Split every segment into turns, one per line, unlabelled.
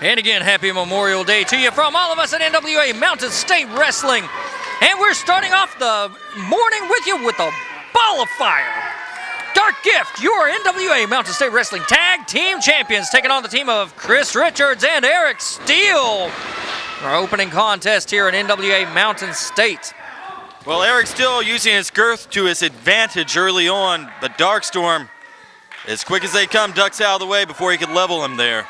And again, happy Memorial Day to you from all of us at NWA Mountain State Wrestling. And we're starting off the morning with you with a ball of fire. DarkGIft, your NWA Mountain State Wrestling Tag Team Champions, taking on the team of Chris Richards and Eric Steele. Our opening contest here at NWA Mountain State.
Well, Eric Steele using his girth to his advantage early on, but Darkstorm, as quick as they come, ducks out of the way before he could level him there.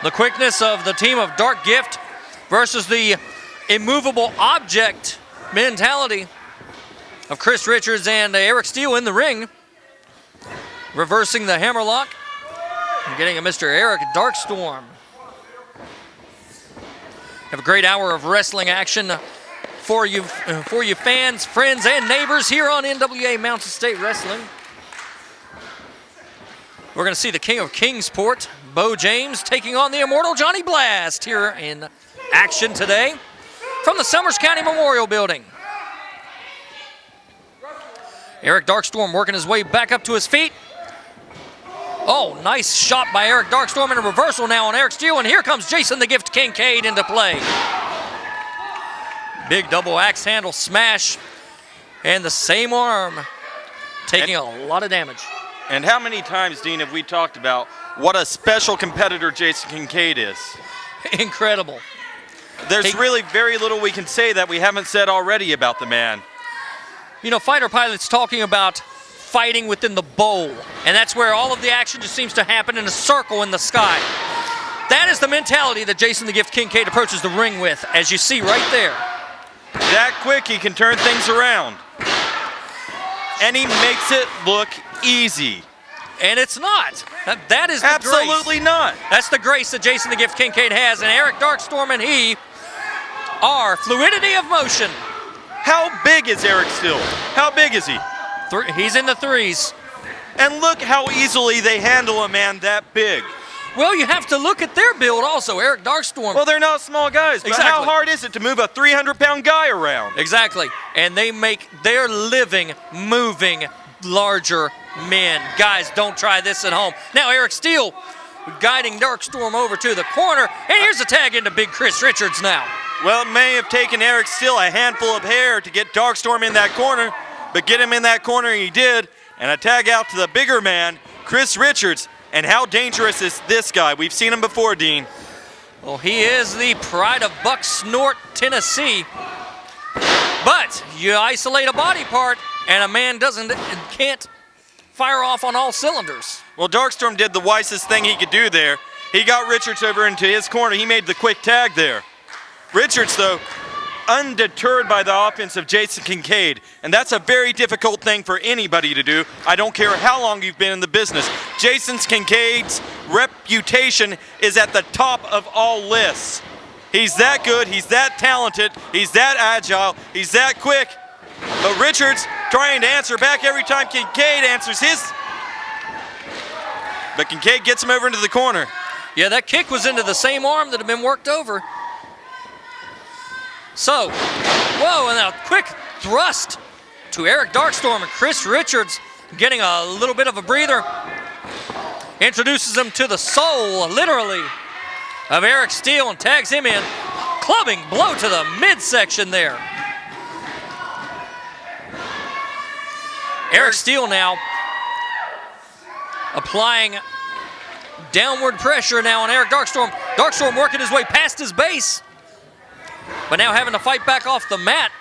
The quickness of the team of DarkGIft versus the immovable object mentality of Chris Richards and Eric Steele in the ring. Reversing the hammerlock and getting a Mr. Eric Darkstorm. Have a great hour of wrestling action for you fans, friends, and neighbors here on NWA Mountain State Wrestling. We're going to see the King of Kingsport, Bo James, taking on the immortal Johnny Blast here in action today from the Summers County Memorial Building. Eric Darkstorm working his way back up to his feet. Oh, nice shot by Eric Darkstorm and a reversal now on Eric Steele, and here comes Jason the Gift Kincaid into play. Big double axe handle smash, and the same arm taking a lot of damage.
And how many times, Dean, have we talked about what a special competitor Jason Kincaid is?
Incredible.
There's really very little we can say that we haven't said already about the man.
You know, fighter pilots talking about fighting within the bowl, and that's where all of the action just seems to happen in a circle in the sky. That is the mentality that Jason the Gift Kincaid approaches the ring with, as you see right there.
That quick, he can turn things around. And he makes it look easy.
And it's not. That is the
absolutely
grace.
Not.
That's the grace that Jason the Gift Kincaid has, and Eric Darkstorm and he are fluidity of motion.
How big is Eric Steele? How big is he?
He's in the threes.
And look how easily they handle a man that big.
Well, you have to look at their build also, Eric Darkstorm.
Well, they're not small guys, but
exactly.
How hard is it to move a 300-pound guy around?
Exactly, and they make their living moving larger men. Guys, don't try this at home. Now Eric Steele guiding Darkstorm over to the corner, and here's a tag into Big Chris Richards now.
Well, it may have taken Eric Steele a handful of hair to get Darkstorm in that corner, but get him in that corner he did, and a tag out to the bigger man, Chris Richards. And how dangerous is this guy? We've seen him before, Dean.
Well, he is the pride of Buck Snort, Tennessee. But you isolate a body part, and a man can't fire off on all cylinders.
Well, Darkstorm did the wisest thing he could do there. He got Richards over into his corner. He made the quick tag there. Richards, though, undeterred by the offense of Jason Kincaid, and that's a very difficult thing for anybody to do. I don't care how long you've been in the business. Jason Kincaid's reputation is at the top of all lists. He's that good, he's that talented, he's that agile, he's that quick. But Richards trying to answer back every time Kincaid answers his. But Kincaid gets him over into the corner.
Yeah, that kick was into the same arm that had been worked over. So, whoa, and a quick thrust to Eric Darkstorm, and Chris Richards getting a little bit of a breather. Introduces him to the soul, literally, of Eric Steele and tags him in. Clubbing blow to the midsection there. Eric Steele now applying downward pressure now on Eric Darkstorm. Darkstorm working his way past his base, but now having to fight back off the mat.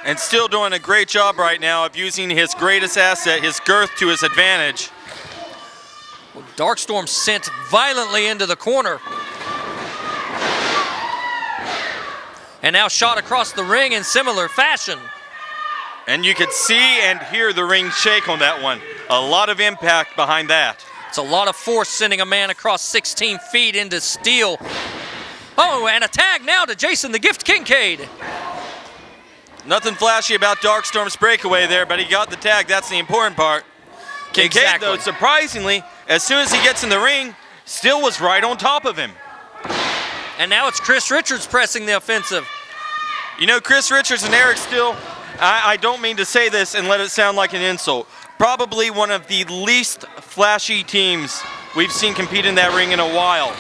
And still doing a great job right now of using his greatest asset, his girth, to his advantage.
Well, Darkstorm sent violently into the corner. And now shot across the ring in similar fashion.
And you could see and hear the ring shake on that one. A lot of impact behind that.
It's a lot of force sending a man across 16 feet into Steele. Oh, and a tag now to Jason the Gift Kincaid.
Nothing flashy about Darkstorm's breakaway there, but he got the tag. That's the important part. Kincaid, though, surprisingly, as soon as he gets in the ring, Steele was right on top of him.
And now it's Chris Richards pressing the offensive.
You know, Chris Richards and Eric Steele, I don't mean to say this and let it sound like an insult. Probably one of the least flashy teams we've seen compete in that ring in a while.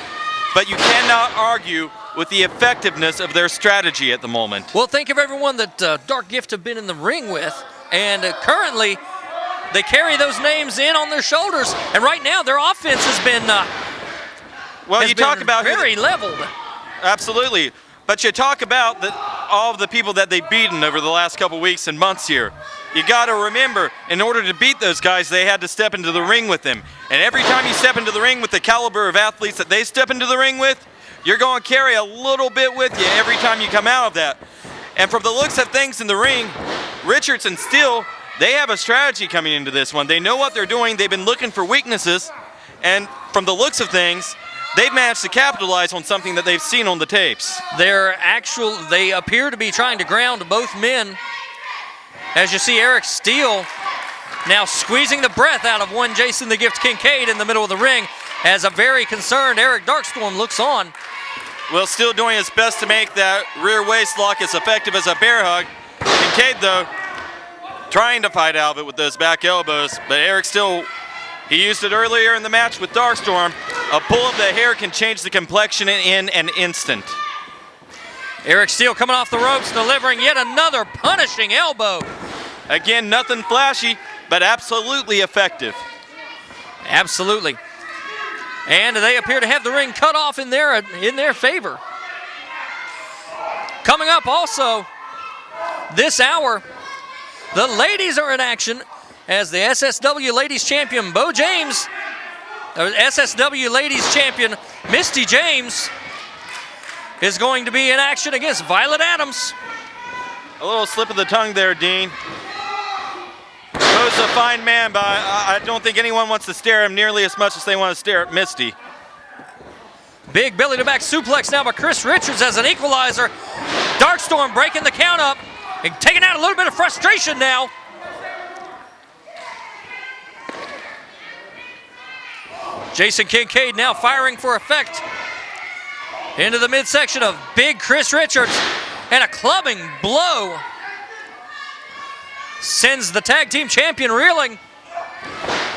But you cannot argue with the effectiveness of their strategy at the moment.
Well, think of everyone that DarkGIft have been in the ring with, and currently they carry those names in on their shoulders, and right now their offense has been very leveled.
Absolutely. But you talk about all of the people that they've beaten over the last couple weeks and months here. You got to remember, in order to beat those guys, they had to step into the ring with them. And every time you step into the ring with the caliber of athletes that they step into the ring with, you're going to carry a little bit with you every time you come out of that. And from the looks of things in the ring, Richards and Steele, they have a strategy coming into this one. They know what they're doing. They've been looking for weaknesses. And from the looks of things, they've managed to capitalize on something that they've seen on the tapes.
They appear to be trying to ground both men. As you see Eric Steele now squeezing the breath out of one Jason the Gift Kincaid in the middle of the ring as a very concerned Eric Darkstorm looks on.
Well, Steele doing his best to make that rear waist lock as effective as a bear hug. Kincaid, though, trying to fight out of it with those back elbows, but Eric Steele, he used it earlier in the match with Darkstorm. A pull of the hair can change the complexion in an instant.
Eric Steele coming off the ropes, delivering yet another punishing elbow.
Again, nothing flashy, but absolutely effective.
Absolutely. And they appear to have the ring cut off in their favor. Coming up also this hour, the ladies are in action as the SSW Ladies Champion Bo James, or SSW Ladies Champion Misty James, is going to be in action against Violet Adams.
A little slip of the tongue there, Dean. Bo's a fine man, but I don't think anyone wants to stare at him nearly as much as they want to stare at Misty.
Big belly to back suplex now by Chris Richards as an equalizer. Darkstorm breaking the count up and taking out a little bit of frustration now. Jason Kincaid now firing for effect into the midsection of big Chris Richards, and a clubbing blow sends the tag team champion reeling.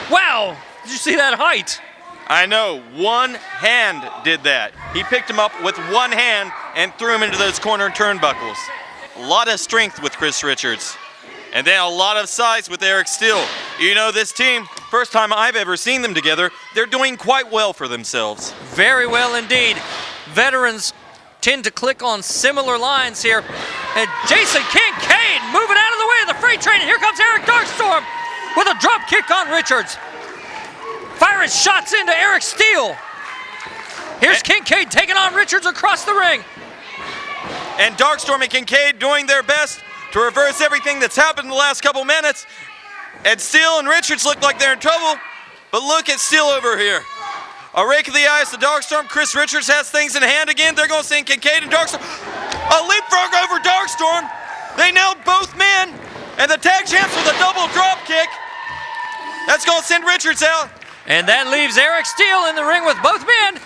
Wow, did you see that height?
I know, one hand did that. He picked him up with one hand and threw him into those corner turnbuckles. A lot of strength with Chris Richards. And then a lot of size with Eric Steele. You know, this team, first time I've ever seen them together, they're doing quite well for themselves.
Very well indeed. Veterans tend to click on similar lines here. And Jason Kincaid moving out of the way of the freight train. And here comes Eric Darkstorm with a drop kick on Richards. Firing shots into Eric Steele. Here's Kincaid taking on Richards across the ring.
And Darkstorm and Kincaid doing their best to reverse everything that's happened in the last couple minutes. And Steele and Richards look like they're in trouble, but look at Steele over here. A rake of the eyes to Darkstorm. Chris Richards has things in hand again. They're going to send Kincaid and Darkstorm. A leapfrog over Darkstorm. They nailed both men. And the tag champs with a double drop kick. That's going to send Richards out.
And that leaves Eric Steele in the ring with both men.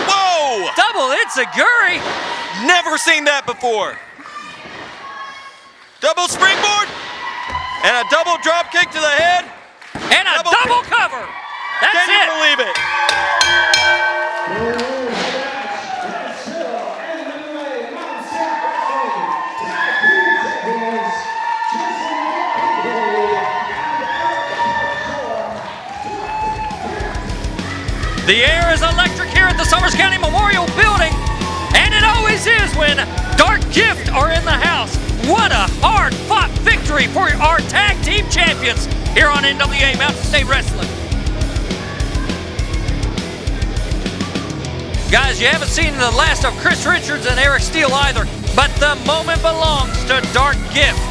Whoa!
Double enziguri.
Never seen that before. Double springboard. And a double drop kick to the head.
And a double cover. That's it.
Can you believe it?
The air is electric here at the Summers County Memorial Building, and it always is when DarkGIft are in the house. What a hard-fought victory for our tag team champions here on NWA Mountain State Wrestling. Guys, you haven't seen the last of Chris Richards and Eric Steele either, but the moment belongs to DarkGIft.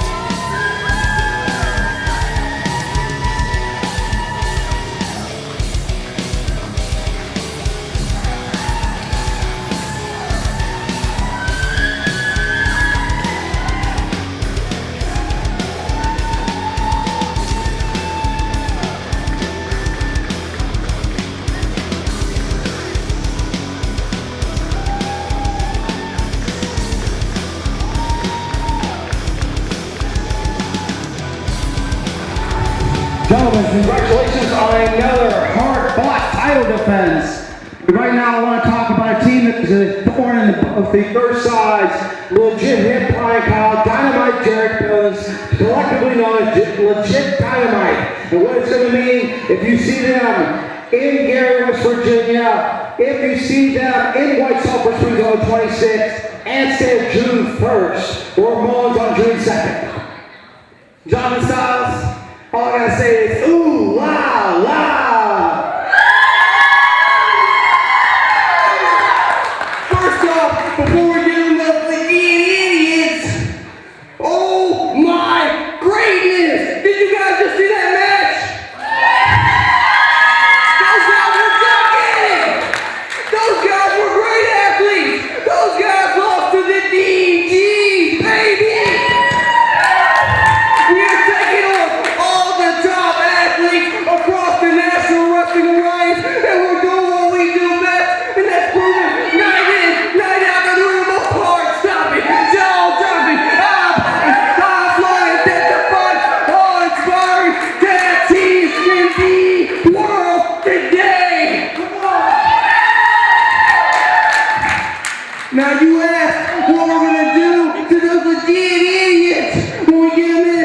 Gentlemen, congratulations on another hard spot title defense. Right now I want to talk about a team that is a thorn in the first sides, legit hit Brian Kyle, Dynamite Jarek Billings, collectively known as legit Dynamite. And what it's going to mean if you see them in Gary, West Virginia, if you see them in White Sulphur Springs on the 26th, and say June 1st, or Mullins on June 2nd. Jonathan Styles, all I gotta say is, ooh, la, la. First off, before we get into the idiots, oh my greatness! Did you guys just see that match? Those guys were great athletes! Those guys lost to the DGs, baby! We are taking on all the top athletes across the National Wrestling Alliance, and we're doing what we do best, and that's proving night in, night out, that we're the most hard-stopping, jaw-dropping, eye-popping, high-flying, death-defying, awe-inspiring tag team in the world today! Come on! Now you ask what we're gonna do to those legit idiots when we get them in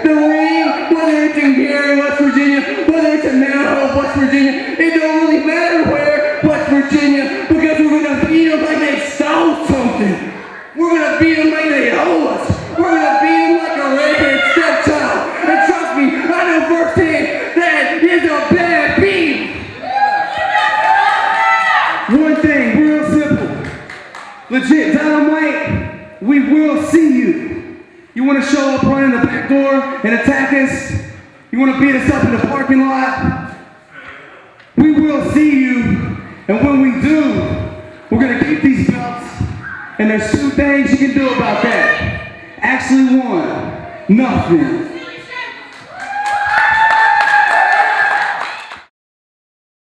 the ring, whether it's in Gary, West Virginia, whether it's in Mount Hope, West Virginia. It don't really matter where, West Virginia, because we're gonna beat them like they stole something. We're gonna beat them like they owe us. We're gonna beat them like a redheaded stepchild. And trust me, I know firsthand that is a bad beat. One thing, real simple. Legit, Dynamite, we will see you. You want to show up running the back door and attack us? You want to beat us up in the parking lot? We will see you, and when we do, we're going to keep these belts, and there's two things you can do about that. Actually, one, nothing.